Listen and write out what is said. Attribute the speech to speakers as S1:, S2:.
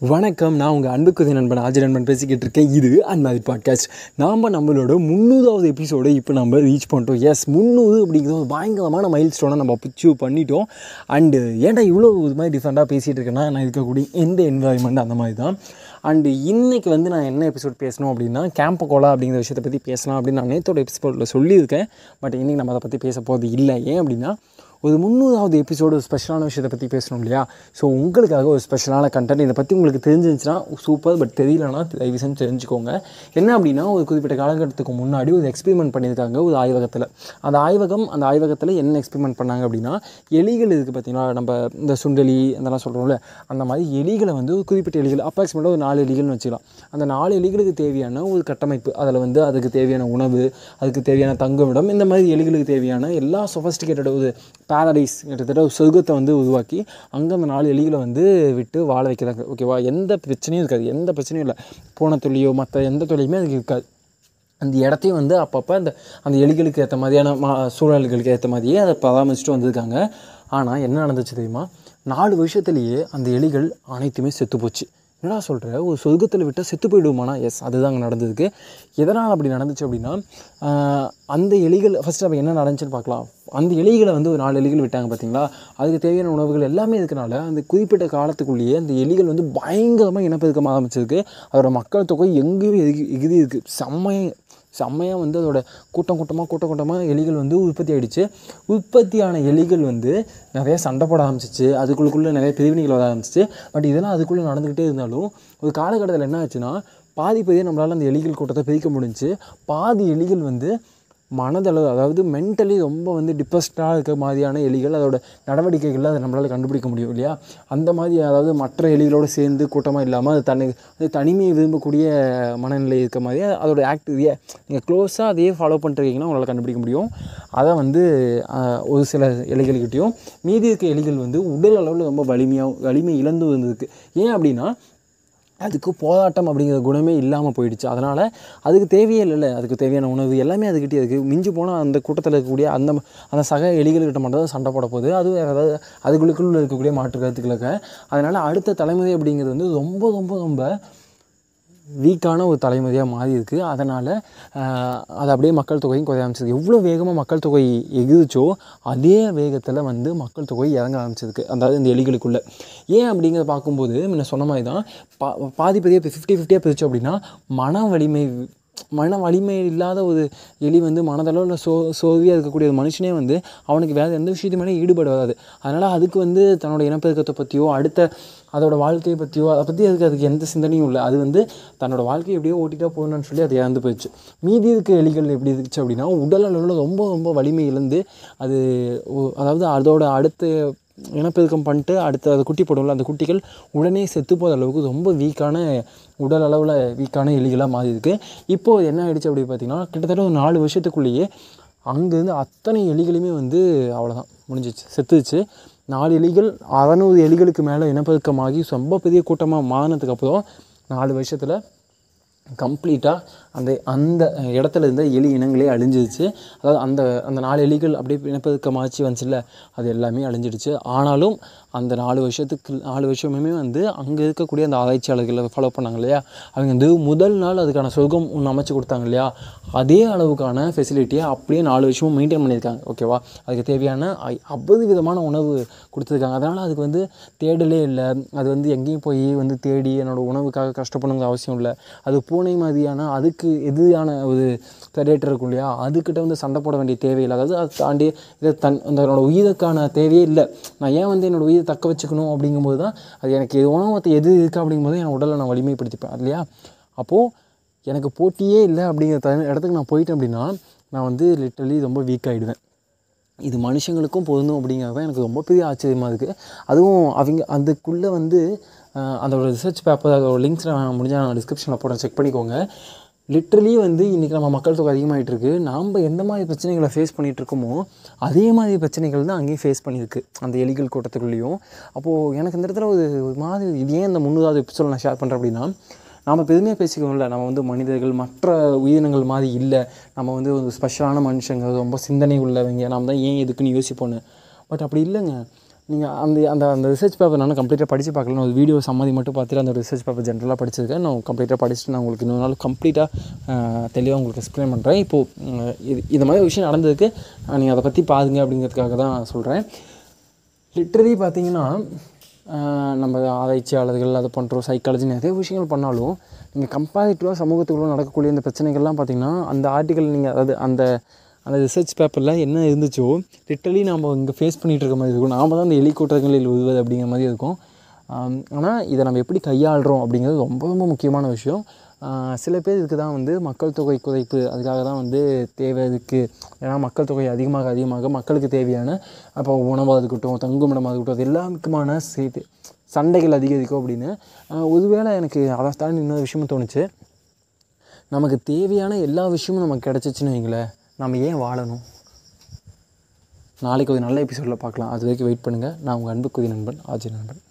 S1: வணக்கம். நான் உங்கள் அன்புக்குரிய நண்பன் ஆஜி நண்பன் பேசிக்கிட்டு இருக்கேன். இது அன்மாதிரி பாட்காஸ்ட். நம்மளோட 300வது எபிசோடு இப்போ நம்ம ரீச் பண்ணிட்டோம். எஸ், 300 அப்படிங்கிறது ஒரு பயங்கரமான மைல் ஸ்டோனை நம்ம அச்சீவ் பண்ணிட்டோம். அண்டு ஏன்டா இவ்வளோ இது மாதிரி டிஃப்ரெண்ட்டாக பேசிகிட்டு இருக்கேன்னா, நான் இருக்கக்கூடிய எந்த என்வாயன்மெண்ட் அந்த மாதிரி தான். அண்டு இன்றைக்கி நான் என்ன எபிசோட் பேசணும் அப்படின்னா, கேம்ப் கோலா அப்படிங்கிற விஷயத்தை பற்றி பேசலாம் அப்படின்னு நான் நேற்றோட எபிசோடில் சொல்லியிருக்கேன். பட் இன்றைக்கி நம்ம அதை பற்றி பேச போகிறது இல்லை. ஏன் அப்படின்னா, ஒரு 300வது எபிசோடு ஒரு ஸ்பெஷலான விஷயத்தை பற்றி பேசணும் இல்லையா? ஸோ உங்களுக்காக ஒரு ஸ்பெஷலான கண்டென்ட் இதை பற்றி உங்களுக்கு தெரிஞ்சிருந்துச்சுன்னா சூப்பர். பட் தெரியலன்னா தயவு செஞ்சு தெரிஞ்சுக்கோங்க. என்ன அப்படின்னா, ஒரு குறிப்பிட்ட காலகட்டத்துக்கு முன்னாடி ஒரு எக்ஸ்பெரிமெண்ட் பண்ணியிருக்காங்க ஒரு ஆய்வகத்தில். அந்த ஆய்வகத்தில் என்ன எக்ஸ்பெரிமெண்ட் பண்ணாங்க அப்படின்னா, எலிகள் இருக்குது பார்த்தீங்கன்னா, நம்ம இந்த சுண்டெலி அதெல்லாம் சொல்கிறோம்ல, அந்த மாதிரி எலிகளை ஒரு குறிப்பிட்ட எலிகள் அப்ராக்சிமேட்டாக ஒரு 4 எலிகள்னு வச்சுக்கலாம். அந்த 4 எலிகளுக்கு தேவையான ஒரு கட்டமைப்பு, அதில் அதுக்கு தேவையான உணவு, அதுக்கு தேவையான தங்குமிடம், இந்த மாதிரி எலிகளுக்கு தேவையான எல்லா சொஃபஸ்டிகேட்டட் ஒரு பேரடைஸ், கிட்டத்தட்ட ஒரு சொர்க்கத்தை உருவாக்கி அங்கே அந்த 4 எலிகளை விட்டு வாழ வைக்கிறாங்க. ஓகேவா? எந்த பிரச்சனையும் இருக்காது, எந்த பிரச்சனையும் இல்லை. போன தொல்லியோ மற்ற எந்த தொல்லியுமே அதுக்கு இருக்காது. அந்த இடத்தையும் அப்பப்போ அந்த எலிகளுக்கு ஏற்ற மாதிரியான சூழல்களுக்கு ஏற்ற மாதிரியே அதை பராமரிச்சுட்டு வந்திருக்காங்க. ஆனால் என்ன நடந்துச்சு தெரியுமா? 4 வருஷத்துலேயே அந்த எலிகள் அனைத்துமே செத்து போச்சு. என்னடா சொல்கிற, ஒரு சொர்க்கத்தில் விட்டால் செத்து போயிடுவோமானா? எஸ், அதுதான் அங்கே நடந்ததுக்கு. எதனால் அப்படி நடந்துச்சு அப்படின்னா, அந்த எலிகள் ஃபஸ்ட்டு அப்போ என்ன நடந்துச்சுன்னு பார்க்கலாம். அந்த எலிகளை ஒரு 4 எலிகள் விட்டாங்க பார்த்தீங்களா, அதுக்கு தேவையான உணவுகள் எல்லாமே இருக்கனால அந்த குறிப்பிட்ட காலத்துக்குள்ளேயே அந்த எலிகள் பயங்கரமாக இனப்பெருக்கம் ஆரம்பிச்சிருக்கு. அதோட மக்கள் தொகை எங்கேயும் எகிரி இருக்குது. செம்மையாக அதோட கூட்டமாக எலிகள் உற்பத்தி ஆகிடுச்சு. உற்பத்தியான எலிகள் நிறையா சண்டை போட ஆரம்பிச்சிச்சு. அதுக்குள்ளே நிறைய பிரிவினைகள் வர ஆரம்பிச்சிச்சு. பட் இதெல்லாம் அதுக்குள்ளே நடந்துக்கிட்டே இருந்தாலும் ஒரு காலகட்டத்தில் என்ன ஆச்சுன்னா, பாதியே நம்மளால் அந்த எலிகள் கூட்டத்தை பிரிக்க முடிஞ்சுச்சு. பாதி எலிகள் மனதளவு, அதாவது மென்டலி ரொம்ப டிப்ரெஸ்டாக இருக்க மாதிரியான எலிகள், அதோட நடவடிக்கைகளில் அதை நம்மளால் கண்டுபிடிக்க முடியும் இல்லையா? அந்த மாதிரி, அதாவது மற்ற எலிகளோடு சேர்ந்து கூட்டமாக இல்லாமல் அது தனிமையை விரும்பக்கூடிய மனநிலை இருக்க மாதிரியே அதோட ஆக்டிவிட்டியை நீங்கள் க்ளோஸாக அதையே ஃபாலோ பண்ணிட்டுருக்கீங்கன்னா உங்களால் கண்டுபிடிக்க முடியும். அதை ஒரு சில எலிகள்கிட்டையும் மீதி இருக்க எலிகள் உடல் அளவில் ரொம்ப வலிமை இழந்து வந்திருக்கு. ஏன் அப்படின்னா, அதுக்கு போராட்டம் அப்படிங்கிற குணமே இல்லாமல் போயிடுச்சு. அதனால் அதுக்கு தேவையே இல்லைல்ல, அதுக்கு தேவையான உணவு எல்லாமே அதுக்கிட்டே இருக்குது. மிஞ்சி போனால் அந்த கூட்டத்தில் இருக்கக்கூடிய அந்த சக எலிகள்கிட்ட மட்டும் தான் சண்டை போட போகுது. அது வேறு ஏதாவது அதுக்குள்ளுக்குள்ள இருக்கக்கூடிய மாற்று கருத்துக்களுக்கு. அதனால் அடுத்த தலைமுறை அப்படிங்கிறது ரொம்ப ரொம்ப ரொம்ப வீக்கான ஒரு தலைமுறையாக மாறி இருக்குது. அதனால் அது அப்படியே மக்கள் தொகையும் குறைய ஆரம்பிச்சிருக்கு. எவ்வளோ வேகமாக மக்கள் தொகை எகிரிச்சோ அதே வேகத்தில் மக்கள் தொகை இறங்க ஆரம்பிச்சிருக்கு, அதாவது இந்த எலிகளுக்குள்ளே. ஏன் அப்படிங்கிறத பார்க்கும்போது முன்ன சொன்ன மாதிரி தான், பாதி பெரிய 50-50 பிரித்தோம் அப்படின்னா, மன வலிமை இல்லாத ஒரு எலி மனதளவில் சோர்வியாக இருக்கக்கூடிய ஒரு மனுஷனே அவனுக்கு வேறு எந்த விஷயத்தையுமே ஈடுபட வராது. அதனால் அதுக்கு தன்னோட இனப்பெருக்கத்தை பற்றியோ அடுத்த அதோட வாழ்க்கையை பற்றியோ அதை பற்றி அதுக்கு எந்த சிந்தனையும் இல்லை. அது தன்னோட வாழ்க்கையை எப்படியோ ஓட்டிகிட்டா போகணுன்னு சொல்லி அது இறந்து போயிடுச்சு. மீதி இருக்க எலிகள் எப்படி இருந்துச்சு அப்படின்னா, உடல் அளவில் ரொம்ப ரொம்ப வலிமை இழந்து அதாவது அதோட அடுத்த இனப்பெருக்கம் பண்ணிட்டு அடுத்த அது குட்டி போடும்ல, அந்த குட்டிகள் உடனே செத்து போகிற அளவுக்கு ரொம்ப உடல் அளவில் வீக்கான எலிகளாக மாறி இருக்குது. இப்போது என்ன ஆகிடுச்சு அப்படி பார்த்திங்கன்னா, கிட்டத்தட்ட ஒரு 4 வருஷத்துக்குள்ளேயே அங்கேருந்து அத்தனை எலிகளுமே அவ்வளோதான் முடிஞ்சிச்சு, செத்துச்சு. 4 எலிகள் 600 எலிகளுக்கு மேலே இனப்பெருக்கமாகி ரொம்ப பெரிய கூட்டமாக மாறினதுக்கப்புறம் 4 வருஷத்தில் கம்ப்ளீட்டாக அந்த இடத்துல இருந்த எலி இனங்களே அழிஞ்சிடுச்சு. அதாவது அந்த 4 எலிகள் அப்படியே இனப்பெருக்கமாச்சு வந்துச்சுல்ல, அது எல்லாமே அழிஞ்சிடுச்சு. ஆனாலும் அந்த 4 வருஷமுமே அங்கே இருக்கக்கூடிய அந்த ஆராய்ச்சியாளர்களை ஃபாலோ பண்ணாங்க இல்லையா, அவங்க முதல் நாள் அதுக்கான சொர்க்கம் ஒன்று அமைச்சு கொடுத்தாங்க இல்லையா, அதே அளவுக்கான ஃபெசிலிட்டியை அப்படியே 4 வருஷமும் மெயின்டைன் பண்ணியிருக்காங்க. ஓகேவா? அதுக்கு தேவையான 50 விதமான உணவு கொடுத்துருக்காங்க. அதனால் அதுக்கு தேடலே இல்லை. அது எங்கேயும் போய் தேடி என்னோடய உணவுக்காக கஷ்டப்படணுங்கிற அவசியம் இல்லை. அது பூனை மாதிரியான அதுக்கு எதிரான ஒரு ப்ரெடேட்டர் இருக்கும் இல்லையா, அதுக்கிட்ட சண்டை போட வேண்டிய தேவையில்லை. அதாவது அதை தாண்டி என்னோட உயிருக்கான தேவையே இல்லை. நான் ஏன் என்னோடய உயிரை தக்க வச்சுக்கணும் அப்படிங்கும்போது தான், அது எனக்கு உணவத்தை எது இருக்குது அப்படிங்கும்போது என் உடலை நான் வலிமைப்படுத்திப்பேன் இல்லையா. அப்போது எனக்கு போட்டியே இல்லை அப்படிங்கிற இடத்துக்கு நான் போயிட்டேன் அப்படின்னா, நான் லிட்டரலி ரொம்ப வீக் ஆகிடுவேன். இது மனுஷங்களுக்கும் பொருந்தும் அப்படிங்கிறத எனக்கு ரொம்ப பெரிய ஆச்சரியமாக இருக்குது. அதுவும் அவங்க அதுக்குள்ளே அதோட ரிசர்ச் பேப்பர் அதோட லிங்க்ஸ் நான் முடிஞ்சால் நான் டிஸ்கிரிப்ஷனில் போடுறேன், செக் பண்ணிக்கோங்க. லிட்ரலி இன்றைக்கி நம்ம மக்கள் தொகை அதிகமாகிட்டு இருக்குது. நாம் எந்த மாதிரி பிரச்சனைகளை ஃபேஸ் பண்ணிகிட்ருக்கோமோ அதே மாதிரி பிரச்சனைகள் தான் அங்கேயும் ஃபேஸ் பண்ணியிருக்கு அந்த எலிகள் கூட்டத்துக்குள்ளேயும். அப்போது எனக்கு இந்த இடத்துல ஒரு மாதிரி, இது ஏன் இந்த 300வது எபிசோட் நான் ஷேர் பண்ணுறேன் அப்படின்னா, நாம் பெருமையாக பேசிக்கோம்ல, நம்ம மனிதர்கள் மற்ற உயிரினங்கள் மாதிரி இல்லை, நம்ம ஒரு ஸ்பெஷலான மனுஷங்க, ரொம்ப சிந்தனை உள்ளவங்க, நாம் தான் ஏன் எதுக்குன்னு யோசிப்போன்னு. பட் அப்படி இல்லைங்க. நீங்கள் அந்த ரிசர்ச் பேப்பர் நான் கம்ப்ளீட்டாக படித்து பார்க்கல. நான் ஒரு வீடியோ சம்மதி மட்டும் பார்த்துட்டு அந்த ரிசர்ச் பேப்பர் ஜென்ரலாக படிச்சிருக்கேன். நான் கம்ப்ளீட்டாக படிச்சுட்டு நான் உங்களுக்கு இன்னொரு நாள் கம்ப்ளீட்டாக தெளிவாக உங்களுக்கு எக்ஸ்பிளைன் பண்ணுறேன். இப்போது இது மாதிரி விஷயம் நடந்ததுக்கு நீங்கள் அதை பற்றி பாருங்க அப்படிங்கிறதுக்காக தான் சொல்கிறேன். லிட்ரலி பார்த்தீங்கன்னா நம்ம ஆராய்ச்சியாளர்கள் அதை பண்ணுறோம், சைக்காலஜி நிறைய விஷயங்கள் பண்ணாலும் நீங்கள் கம்பேரிட்டிவாக சமூகத்துக்குள்ளே நடக்கக்கூடிய இந்த பிரச்சனைகள்லாம் பார்த்திங்கன்னா அந்த ஆர்டிக்கல் நீங்கள் அதாவது அந்த ரிசர்ச் பேப்பரில் என்ன இருந்துச்சோ லிட்ரலி நம்ம இங்கே ஃபேஸ் பண்ணிகிட்டு இருக்க மாதிரி இருக்கும். நாம் தான் அந்த எலிக்கூட்டங்களில் உழுவது அப்படிங்கிற மாதிரி இருக்கும். ஆனால் இதை நம்ம எப்படி கையாளுறோம் அப்படிங்கிறது ரொம்ப ரொம்ப முக்கியமான விஷயம். சில பேர் இதுக்கு தான் வந்து மக்கள் தொகை குறைப்பு அதுக்காக தான் வந்து தேவை இருக்குது. ஏன்னா மக்கள் தொகை அதிகமாக மக்களுக்கு தேவையான அப்போ உணவாக இருக்கட்டும், தங்குமிடமாக இருக்கட்டும், அது எல்லாமுக்குமான சண்டைகள் அதிகரிக்கும் அப்படின்னு. ஒருவேளை எனக்கு அதை தாண்டி இன்னொரு விஷயமும் தோணுச்சு. நமக்கு தேவையான எல்லா விஷயமும் நமக்கு கிடச்சிச்சின்னு வைங்களேன், நம்ம ஏன் வாழணும்? நாளைக்கு ஒரு நல்ல எபிசோடில் பார்க்கலாம். அது வரைக்கும் வெயிட் பண்ணுங்கள். நான் உங்கள் அன்புக்குரிய நண்பன் ஆர்ஜே நண்பன்.